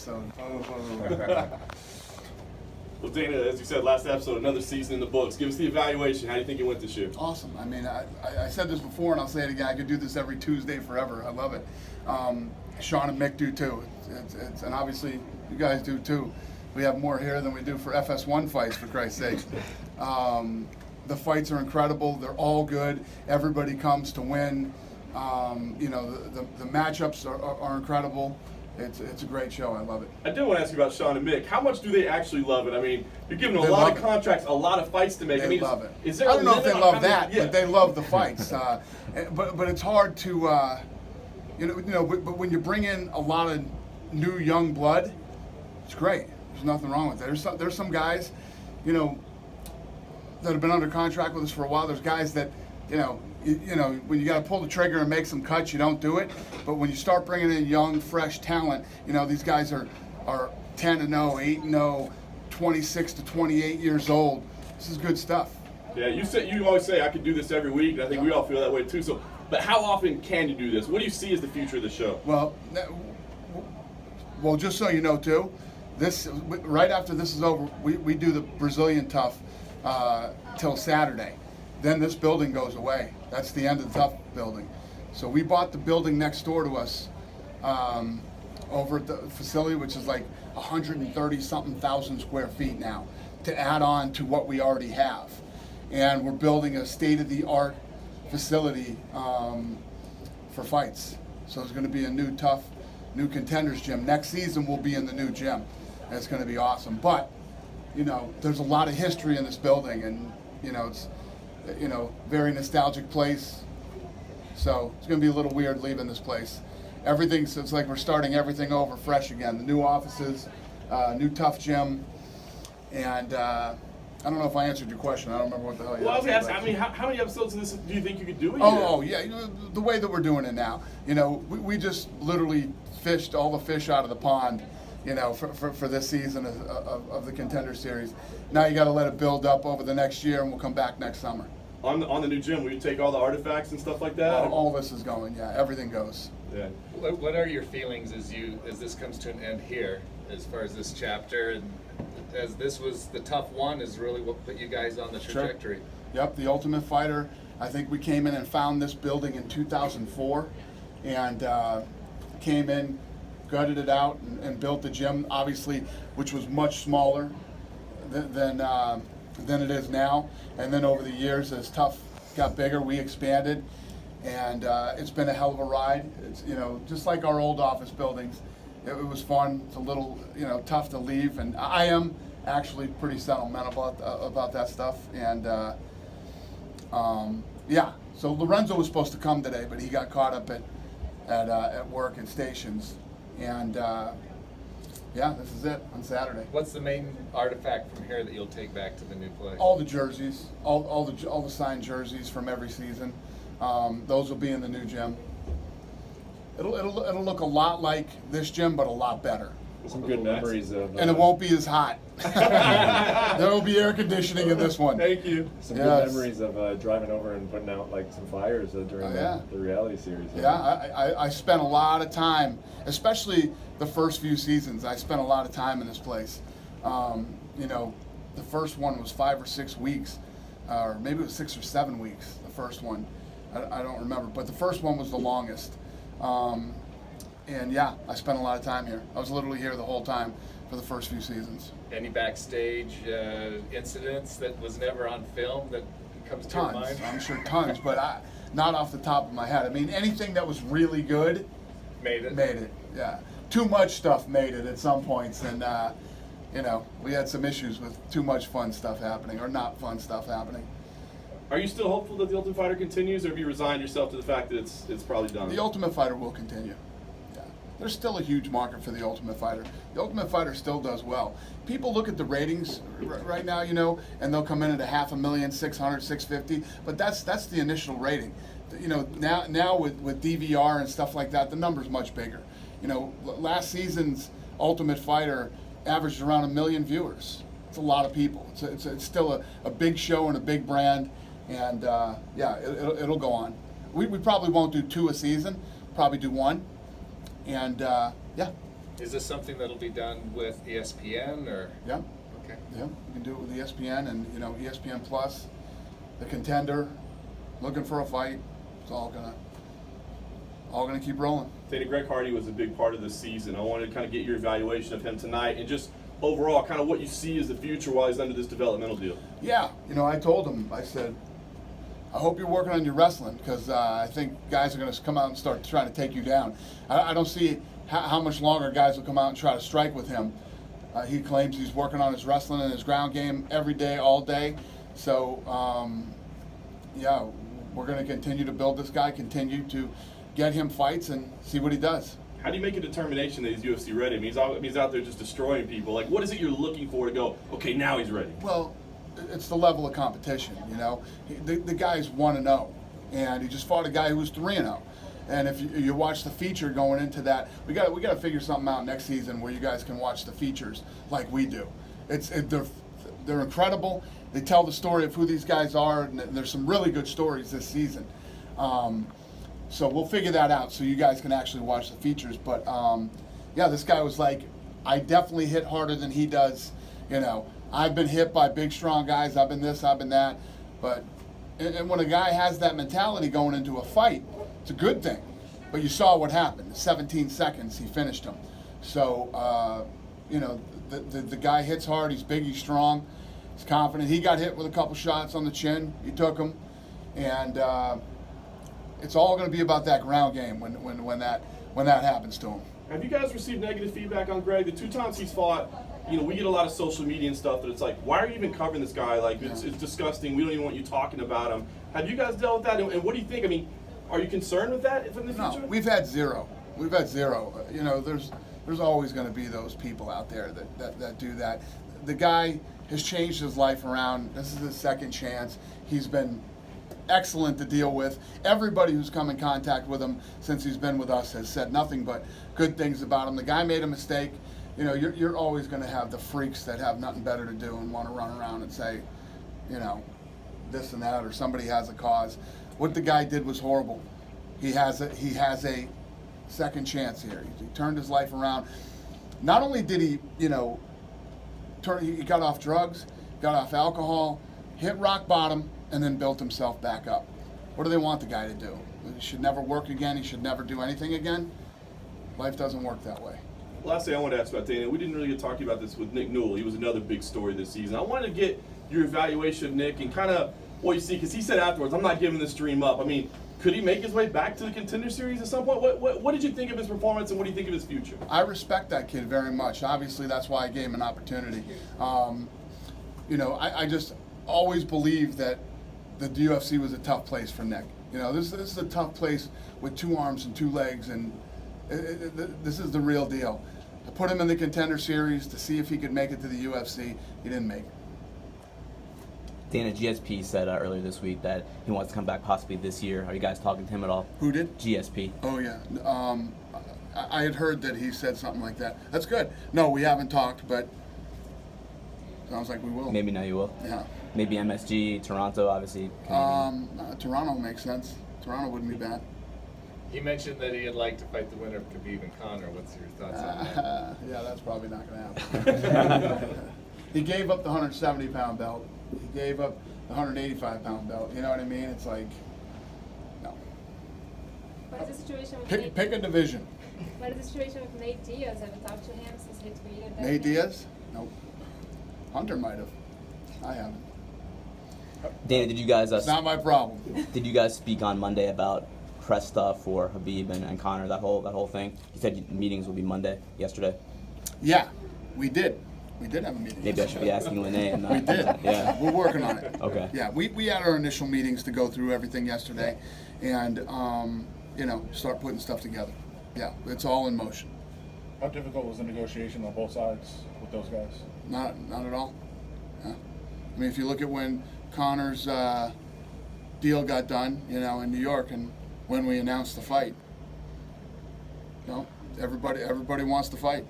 episode. Well, Dana, as you said, last episode, another season in the books. Give us the evaluation. How do you think it went this year? Awesome. I mean, I said this before, and I'll say it again. I could do this every Tuesday forever. I love it. Sean and Mick do too. And obviously, you guys do too. We have more here than we do for FS1 fights, for Christ's sake. The fights are incredible. They're all good. Everybody comes to win. The matchups are incredible. It's a great show. I love it. I did want to ask you about Sean and Mick. How much do they actually love it? I mean, you're giving them a lot of contracts, a lot of fights to make. They love it. Is there I don't know if they love that, yeah. but they love the fights. But it's hard to, But when you bring in a lot of new young blood, it's great. There's nothing wrong with it. There's some guys, that have been under contract with us for a while. There's guys that, when you got to pull the trigger and make some cuts, you don't do it. But when you start bringing in young, fresh talent, these guys are 10-0, 8-0, 26 to 28 years old. This is good stuff. Yeah, you always say I could do this every week, and I think we all feel that way too. So, but how often can you do this? What do you see as the future of the show? Well, just so you know too, this right after this is over, we do the Brazilian TUF till Saturday. Then this building goes away. That's the end of the TUF building. So we bought the building next door to us over at the facility, which is like 130-something thousand square feet now, to add on to what we already have. And we're building a state-of-the-art facility for fights. So there's going to be a new TUF, new Contenders gym. Next season we'll be in the new gym. And it's going to be awesome. But, there's a lot of history in this building, and, it's very nostalgic place. So it's going to be a little weird leaving this place. It's like we're starting everything over fresh again. The new offices, new TUF gym, and I don't know if I answered your question. I don't remember what the hell you asked. Well, I was asking, I mean, how many episodes of this do you think you could do a year? Oh, yeah, the way that we're doing it now. We just literally fished all the fish out of the pond, for this season of the Contender Series. Now you got to let it build up over the next year, and we'll come back next summer. On the new gym, will you take all the artifacts and stuff like that? All this is going, yeah. Everything goes. Yeah. What are your feelings as this comes to an end here, as far as this chapter, and as this was the TUF one, is really what put you guys on the trajectory? Sure. Yep, the Ultimate Fighter. I think we came in and found this building in 2004, and came in, gutted it out, and built the gym, obviously, which was much smaller than it is now. And then over the years, as TUF got bigger, we expanded, and it's been a hell of a ride. It's just like our old office buildings. It was fun. It's a little tough to leave, and I am actually pretty sentimental about that stuff. And yeah, so Lorenzo was supposed to come today, but he got caught up at work and stations, and yeah, this is it on Saturday. What's the main artifact from here that you'll take back to the new place? All the jerseys, all the signed jerseys from every season. Those will be in the new gym. It'll look a lot like this gym, but a lot better. Some good memories of. And it won't be as hot. There will be air conditioning in this one. Thank you. Some good memories of driving over and putting out like some fires during the reality series. Yeah, I spent a lot of time, especially the first few seasons. I spent a lot of time in this place. The first one was 5 or 6 weeks, or maybe it was 6 or 7 weeks. The first one, I don't remember, but the first one was the longest. And yeah, I spent a lot of time here. I was literally here the whole time for the first few seasons. Any backstage incidents that was never on film that comes to your mind? I'm sure tons, but not off the top of my head. I mean, anything that was really good made it. Made it, yeah. Too much stuff made it at some points, and we had some issues with too much fun stuff happening or not fun stuff happening. Are you still hopeful that the Ultimate Fighter continues, or have you resigned yourself to the fact that it's probably done? The Ultimate Fighter will continue. Yeah, there's still a huge market for the Ultimate Fighter. The Ultimate Fighter still does well. People look at the ratings right now, and they'll come in at 500,000, 600, 650, but that's the initial rating. Now with DVR and stuff like that, the number's much bigger. Last season's Ultimate Fighter averaged around 1 million viewers. It's a lot of people. It's still a big show and a big brand. And yeah, it'll go on. We probably won't do 2 a season, probably do 1. And yeah. Is this something that'll be done with ESPN or? Yeah, Okay. yeah. You can do it with ESPN and ESPN Plus, the Contender, looking for a fight. It's all gonna keep rolling. Dana, Greg Hardy was a big part of this season. I wanted to kind of get your evaluation of him tonight and just overall kind of what you see as the future while he's under this developmental deal. Yeah, I told him, I said, I hope you're working on your wrestling because I think guys are going to come out and start trying to take you down. I don't see how much longer guys will come out and try to strike with him. He claims he's working on his wrestling and his ground game every day, all day. So, yeah, we're going to continue to build this guy, continue to get him fights and see what he does. How do you make a determination that he's UFC ready? I mean, he's out there just destroying people. Like, what is it you're looking for to go, okay, now he's ready? Well, it's the level of competition, The guy's 1-0, and he just fought a guy who was 3-0. And if you watch the feature going into that, we got to figure something out next season where you guys can watch the features like we do. They're incredible. They tell the story of who these guys are, and there's some really good stories this season. So we'll figure that out so you guys can actually watch the features. But yeah, this guy was like, I definitely hit harder than he does. I've been hit by big, strong guys. I've been this, I've been that. But and when a guy has that mentality going into a fight, it's a good thing. But you saw what happened. In 17 seconds, he finished him. So, the guy hits hard. He's big, he's strong, he's confident. He got hit with a couple shots on the chin. He took them. And it's all going to be about that ground game when that happens to him. Have you guys received negative feedback on Greg? The 2 times he's fought, we get a lot of social media and stuff that it's like, why are you even covering this guy? Like, it's disgusting. We don't even want you talking about him. Have you guys dealt with that? And what do you think? I mean, are you concerned with that from the future? No, we've had zero. There's always going to be those people out there that do that. The guy has changed his life around. This is his second chance. He's been excellent to deal with. Everybody who's come in contact with him since he's been with us has said nothing but good things about him. The guy made a mistake. You're always going to have the freaks that have nothing better to do and want to run around and say, this and that, or somebody has a cause. What the guy did was horrible. He has a second chance here. He turned his life around. Not only did he, he got off drugs, got off alcohol, hit rock bottom, and then built himself back up. What do they want the guy to do? He should never work again. He should never do anything again. Life doesn't work that way. Last thing I wanted to ask about, Dana, we didn't really get talking about this with Mick Newell. He was another big story this season. I wanted to get your evaluation of Nick and kind of what you see, because he said afterwards, I'm not giving this dream up. I mean, could he make his way back to the Contender Series at some point? What did you think of his performance, and what do you think of his future? I respect that kid very much. Obviously, that's why I gave him an opportunity. I just always believed that the UFC was a tough place for Nick. This is a tough place with 2 arms and 2 legs, and this is the real deal. I put him in the Contender Series to see if he could make it to the UFC. He didn't make it. Dana, GSP said earlier this week that he wants to come back possibly this year. Are you guys talking to him at all? Who did? GSP. Oh, yeah. I had heard that he said something like that. That's good. No, we haven't talked, but sounds like we will. Maybe now you will. Yeah. Maybe MSG, Toronto, obviously. Toronto makes sense. Toronto wouldn't be bad. He mentioned that he'd like to fight the winner of Khabib and Conor. What's your thoughts on that? Yeah, that's probably not going to happen. He gave up the 170-pound belt. He gave up the 185-pound belt. You know what I mean? It's like, no. What is the situation with Pick a division. What is the situation with Nate Diaz? Have you talked to him since he tweeted that? Nate Diaz? Nope. Hunter might have. I haven't. Dana, did you guys? It's not my problem. Did you guys speak on Monday about press stuff for Khabib and Conor? That whole thing. You said meetings will be Monday. Yesterday. Yeah, we did. We did have a meeting. Maybe I should be asking Lene. And we did. Yeah. We're working on it. Okay. Yeah, we had our initial meetings to go through everything yesterday, and start putting stuff together. Yeah, it's all in motion. How difficult was the negotiation on both sides with those guys? Not at all. Yeah. I mean, if you look at when Conor's deal got done, in New York, and when we announced the fight, everybody wants to fight.